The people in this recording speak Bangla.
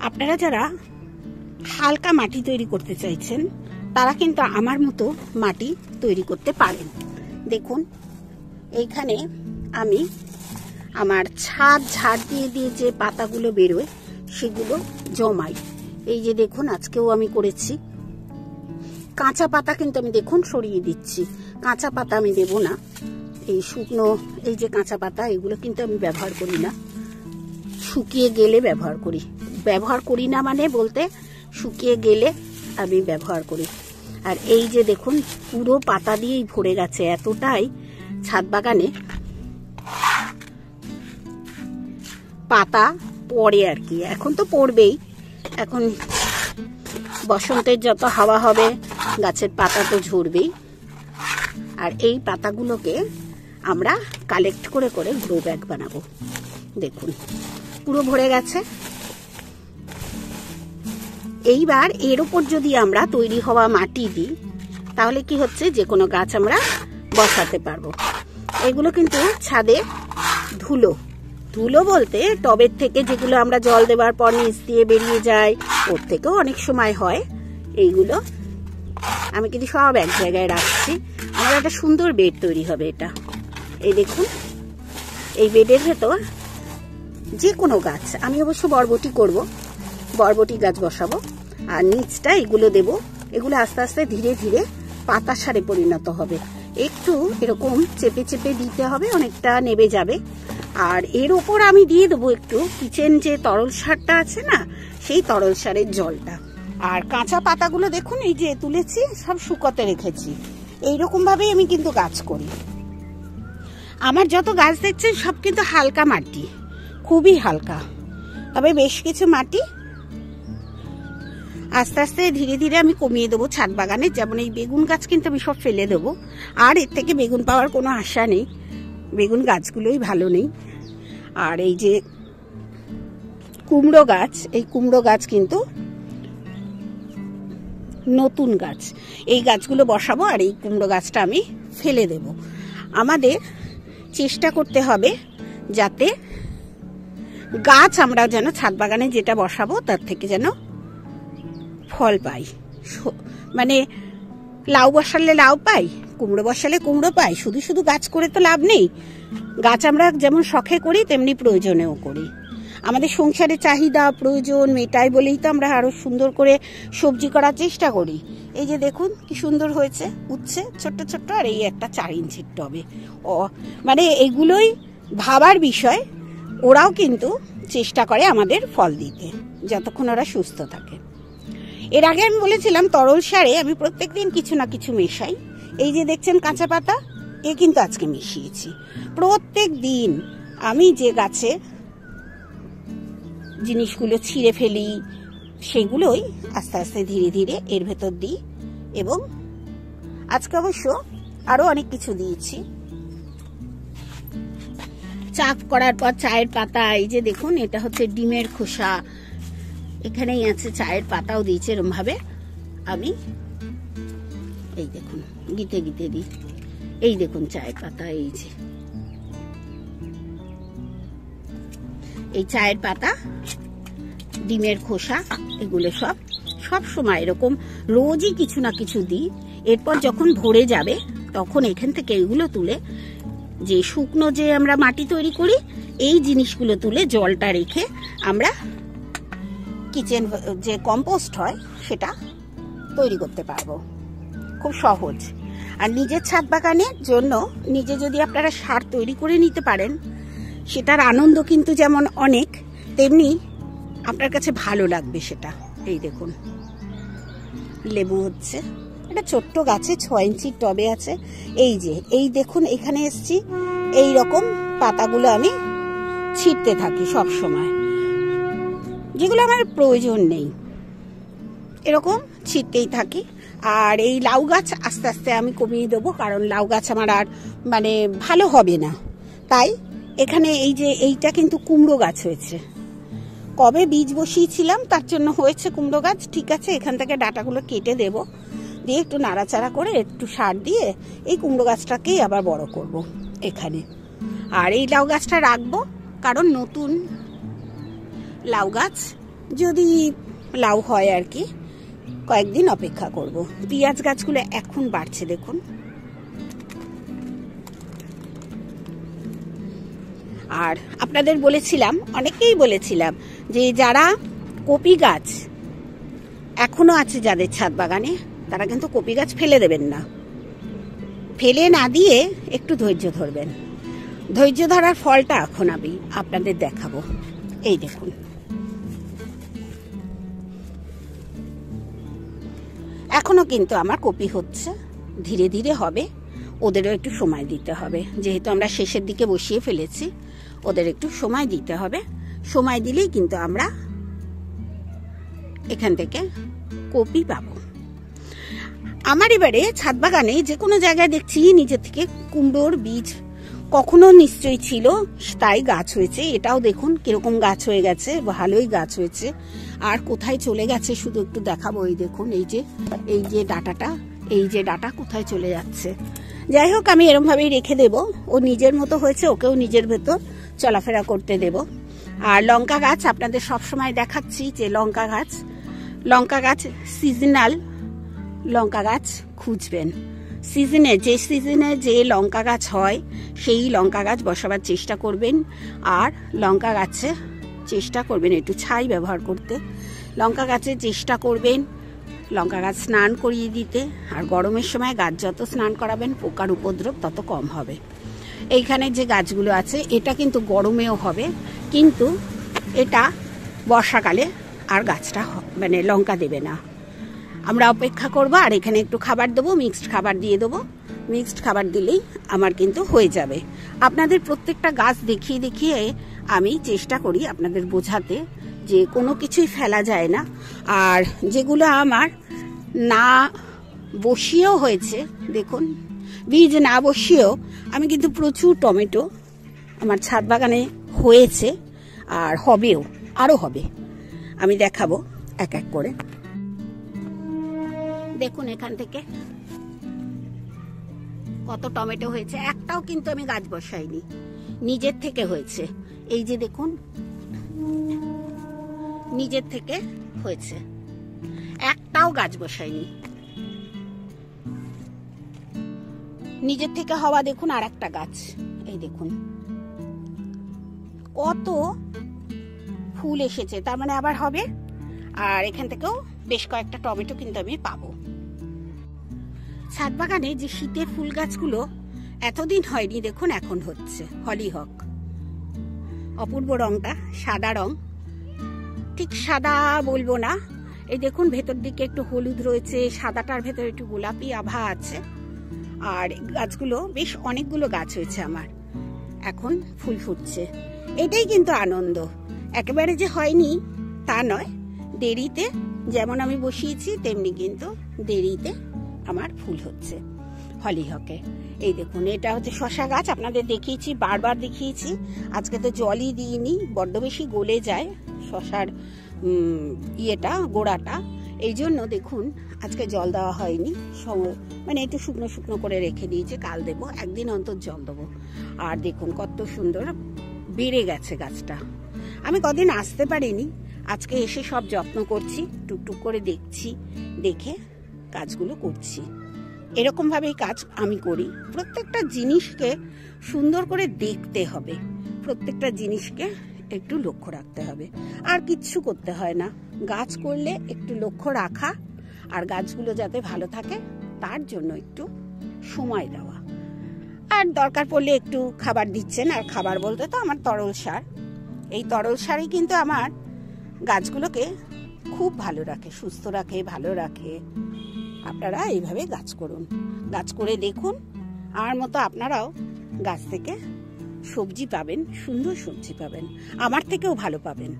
আপনারা যারা হালকা মাটি তৈরি করতে চাইছেন তারা কিন্তু আমার মতো মাটি তৈরি করতে পারেন। দেখুন এইখানে আমি আমার ছাদ ঝাড় দিয়ে দিয়ে যে পাতাগুলো বেরোয় সেগুলো জমাই। এই যে দেখুন আজকেও আমি করেছি। কাঁচা পাতা কিন্তু আমি দেখুন সরিয়ে দিচ্ছি, কাঁচা পাতা আমি দেব না। এই শুকনো এই যে কাঁচা পাতা এগুলো কিন্তু আমি ব্যবহার করি না, শুকিয়ে গেলে ব্যবহার করি। ব্যবহার করি না মানে বলতে শুকিয়ে গেলে আমি ব্যবহার করি। আর এই যে দেখুন পুরো পাতা দিয়েই ভরে গেছে, এতটাই ছাদ বাগানে পাতা পড়ে আর কি। এখন তো পড়বেই, এখন বসন্তের যত হাওয়া হবে গাছের পাতা তো ঝরবেই। আর এই পাতাগুলোকে আমরা কালেক্ট করে করে গ্রো ব্যাগ বানাবো। দেখুন পুরো ভরে গেছে। এইবার এর উপর যদি আমরা তৈরি হওয়া মাটি দিই তাহলে কি হচ্ছে, যে কোনো গাছ আমরা বসাতে পারবো। এগুলো কিন্তু ছাদে ধুলো, ধুলো বলতে টবের থেকে যেগুলো আমরা জল দেওয়ার পর নিচ দিয়ে বেরিয়ে যায় ওর থেকেও অনেক সময় হয়। এইগুলো আমি কিন্তু সব এক জায়গায় রাখছি। আমার একটা সুন্দর বেড তৈরি হবে এটা। এই দেখুন এই বেডের ভেতর যে কোনো গাছ, আমি অবশ্য বরবটি করব, বরবটি গাছ বসাবো। আর নিচটা এগুলো দেব। এগুলো আস্তে আস্তে ধীরে ধীরে পাতা সারে পরিণত হবে। একটু এরকম চেপে চেপে দিতে হবে, অনেকটা নেবে যাবে। আর এর ওপর আমি দিয়ে দেবো একটু কিচেন যে তরল সারটা আছে না, সেই তরল সারের জলটা। আর কাঁচা পাতাগুলো দেখুন এই যে তুলেছি, সব শুকোতে রেখেছি। এইরকম ভাবেই আমি কিন্তু গাছ করি। আমার যত গাছ দেখছেন সব কিন্তু হালকা মাটি, খুবই হালকা। তবে বেশ কিছু মাটি আস্তে আস্তে ধীরে ধীরে আমি কমিয়ে দেবো ছাদ বাগানে। যেমন এই বেগুন গাছ কিন্তু আমি সব ফেলে দেবো, আর এর থেকে বেগুন পাওয়ার কোনো আশা নেই, বেগুন গাছগুলোই ভালো নেই। আর এই যে কুমড়ো গাছ, এই কুমড়ো গাছ কিন্তু নতুন গাছ, এই গাছগুলো বসাবো। আর এই কুমড়ো গাছটা আমি ফেলে দেব। আমাদের চেষ্টা করতে হবে যাতে গাছ আমরা যেন ছাদ বাগানে যেটা বসাবো তার থেকে যেন ফল পাই। মানে লাউ বসালে লাউ পাই, কুমড়ো বসালে কুমড়ো পাই। শুধু শুধু গাছ করে তো লাভ নেই। গাছ আমরা যেমন শখে করি তেমনি প্রয়োজনেও করি। আমাদের সংসারে চাহিদা প্রয়োজন মেটাই বলেই তো আমরা আরো সুন্দর করে সবজি করার চেষ্টা করি। এই যে দেখুন কি সুন্দর হয়েছে, উঠছে ছোট্ট ছোট্ট। আর এই একটা 4 ইঞ্চির টবে। মানে এগুলোই ভাবার বিষয়। ওরাও কিন্তু চেষ্টা করে আমাদের ফল দিতে যতক্ষণ ওরা সুস্থ থাকে। এর আগে আমি বলেছিলাম তরল সারে আমি প্রত্যেকদিন কিছু না কিছু মেশাই। এই যে দেখছেন কাঁচা পাতা, এ কিন্তু আজকে মিশিয়েছি। প্রত্যেক দিন আমি যে গাছে জিনিসগুলো ছিঁড়ে ফেলি সেগুলোই আস্তে আস্তে ধীরে ধীরে এর ভেতর দিই। এবং আজকে অবশ্য আরো অনেক কিছু দিয়েছি। চা করার পর চায়ের পাতা, এই যে দেখুন এটা হচ্ছে ডিমের খোসা, এখানেই আছে চায়ের পাতাও দিয়েছে। এরকম ভাবে আমি এই দেখুন গিতে গিতে দিই। এই দেখুন চায়ের পাতা, এই যে এই চায়ের পাতা, ডিমের খোসা, এগুলো সব সময় এরকম রোজই কিছু না কিছু দিই। এরপর যখন ভরে যাবে তখন এখান থেকে এগুলো তুলে যে শুকনো যে আমরা মাটি তৈরি করি এই জিনিসগুলো তুলে জলটা রেখে আমরা কিচেন যে কম্পোস্ট হয় সেটা তৈরি করতে পারবো। খুব সহজ। আর নিজের ছাদ বাগানের জন্য নিজে যদি আপনারা সার তৈরি করে নিতে পারেন সেটার আনন্দ কিন্তু যেমন অনেক, তেমনি আপনার কাছে ভালো লাগবে সেটা। এই দেখুন লেবু হচ্ছে, এটা ছোট্ট গাছে 6 ইঞ্চির টবে আছে। এই যে এই দেখুন এখানে এসছি, এই রকম পাতাগুলো আমি ছিঁড়তে থাকি সব সময়, যেগুলো আমার প্রয়োজন নেই এরকম ছিঁড়তেই থাকি। আর এই লাউ গাছ আস্তে আস্তে আমি কমিয়ে দেবো, কারণ লাউ গাছ আমার আর মানে ভালো হবে না। তাই এখানে এই যে এইটা কিন্তু কুমড়ো গাছ হয়েছে, কবে বীজ বসিয়েছিলাম তার জন্য হয়েছে কুমড়ো গাছ। ঠিক আছে, এখান থেকে ডাটাগুলো কেটে দেব, দিয়ে একটু নাড়াচাড়া করে একটু সার দিয়ে এই কুমড়ো গাছটাকেই আবার বড় করব এখানে। আর এই লাউ গাছটা রাখবো কারণ নতুন লাউ গাছ যদি লাউ হয় আর কি, কয়েকদিন অপেক্ষা করব। পেঁয়াজ গাছগুলো এখন বাড়ছে দেখুন। আর আপনাদের বলেছিলাম, অনেকেই বলেছিলাম যে যারা কপি গাছ এখনো আছে যাদের ছাদ বাগানে, তারা কিন্তু কপি গাছ ফেলে দেবেন না। ফেলে না দিয়ে একটু ধৈর্য ধরবেন। ধৈর্য ধরার ফলটা এখন আমি আপনাদের দেখাবো। এই দেখুন, এখনো কিন্তু আমার কপি হচ্ছে, ধীরে ধীরে হবে। ওদেরও একটু সময় দিতে হবে, যেহেতু আমরা শেষের দিকে বসিয়ে ফেলেছি, ওদের একটু সময় দিতে হবে। সময় দিলেই কিন্তু আমরা এখান থেকে কপি পাবো। আমার এবারে ছাদ বাগানে যে কোনো জায়গায় দেখছি নিজের থেকে কুমড়োর বীজ কখনো নিশ্চয়ই ছিল, তাই গাছ হয়েছে। এটাও দেখুন কিরকম গাছ হয়ে গেছে, ভালোই গাছ হয়েছে। আর কোথায় চলে গেছে শুধু একটু দেখাবো। এই দেখুন, এই যে ডাটাটা, এই যে ডাটা কোথায় চলে যাচ্ছে। যাই হোক, আমি এরকম ভাবেই রেখে দেব। ও নিজের মতো হয়েছে, ওকেও নিজের ভেতর চলাফেরা করতে দেব। আর লঙ্কা গাছ আপনাদের সবসময় দেখাচ্ছি যে লঙ্কা গাছ সিজনাল লঙ্কা গাছ খুঁজবেন। যে সিজনে যে লঙ্কা গাছ হয় সেই লঙ্কা গাছ বসাবার চেষ্টা করবেন। আর লঙ্কা গাছে চেষ্টা করবেন একটু ছাই ব্যবহার করতে। লঙ্কা গাছে চেষ্টা করবেন লঙ্কা গাছ স্নান করিয়ে দিতে। আর গরমের সময় গাছ যত স্নান করাবেন পোকার উপদ্রব তত কম হবে। এইখানে যে গাছগুলো আছে এটা কিন্তু গরমেও হবে, কিন্তু এটা বর্ষাকালে আর গাছটা মানে লঙ্কা দেবে না। আমরা অপেক্ষা করব। আর এখানে একটু খাবার দেবো, মিক্সড খাবার দিয়ে দেবো। মিক্সড খাবার দিলেই আমার কিন্তু হয়ে যাবে। আপনাদের প্রত্যেকটা গাছ দেখিয়ে দেখিয়ে আমি চেষ্টা করি আপনাদের বোঝাতে যে কোনো কিছুই ফেলা যায় না। আর যেগুলো আমার না বসিয়েও হয়েছে, দেখুন বীজ না বসিয়েও আমি কিন্তু প্রচুর টমেটো আমার ছাদ বাগানে হয়েছে, আর হবেও, আরও হবে। আমি দেখাবো এক এক করে। দেখুন এখান থেকে কত টমেটো হয়েছে। একটাও কিন্তু আমি গাছ বসাইনি, নিজের থেকে হয়েছে। এই যে দেখুন, নিজের থেকে হয়েছে, একটাও গাছ বসাইনি। নিজের থেকে হওয়া দেখুন আর একটা গাছ, এই দেখুন কত ফুল এসেছে, তার মানে আবার হবে। আর এখান থেকেও বেশ কয়েকটা টমেটো কিন্তু আমি পাবো। ছাদ বাগানে যে শীতের ফুল গাছগুলো এতদিন হয়নি, দেখুন এখন হচ্ছে। হলিহক, অপূর্ব রংটা, সাদা রং, ঠিক সাদা বলবো না। এই দেখুন ভেতর দিকে একটু হলুদ রয়েছে, সাদাটার ভেতর একটু গোলাপি আভা আছে। আর গাছগুলো বেশ অনেকগুলো গাছ হয়েছে আমার, এখন ফুল ফুটছে। এটাই কিন্তু আনন্দ। একেবারে যে হয়নি তা নয়, দেরিতে যেমন আমি বসিয়েছি তেমনি কিন্তু দেরিতে আমার ফুল হচ্ছে হলিহকে। এই দেখুন এটা হচ্ছে শশা গাছ, আপনাদের দেখিয়েছি, বারবার দেখিয়েছি। আজকে তো জলই দিইনি, বড্ড বেশি গলে যায় শশার গোড়াটা, এই জন্য দেখুন আজকে জল দেওয়া হয়নি। মানে একটু শুকনো শুকনো করে রেখে দিয়েছি, কাল দেবো, একদিন অন্তর জল দেবো। আর দেখুন কত সুন্দর বেড়ে গেছে গাছটা। আমি কদিন আসতে পারিনি, আজকে এসে সব যত্ন করছি, টুকটুক করে দেখছি, দেখে কাজগুলো করছি। এরকম ভাবেই কাজ আমি করি। প্রত্যেকটা জিনিসকে সুন্দর করে দেখতে হবে, প্রত্যেকটা জিনিসকে একটু লক্ষ্য রাখতে হবে। আর কিচ্ছু করতে হয় না, গাছ করলে একটু লক্ষ্য রাখা আর গাছগুলো যাতে ভালো থাকে তার জন্য একটু সময় দেওয়া। আর দরকার পড়লে একটু খাবার দিচ্ছেন। আর খাবার বলতে তো আমার তরল সার, এই তরল সারই কিন্তু আমার গাছগুলোকে খুব ভালো রাখে, সুস্থ রাখে, ভালো রাখে। আপনারা এইভাবে গাছ করুন, গাছ করে দেখুন, আমার মতো আপনারাও গাছ থেকে সবজি পাবেন, সুন্দর সবজি পাবেন, আমার থেকেও ভালো পাবেন।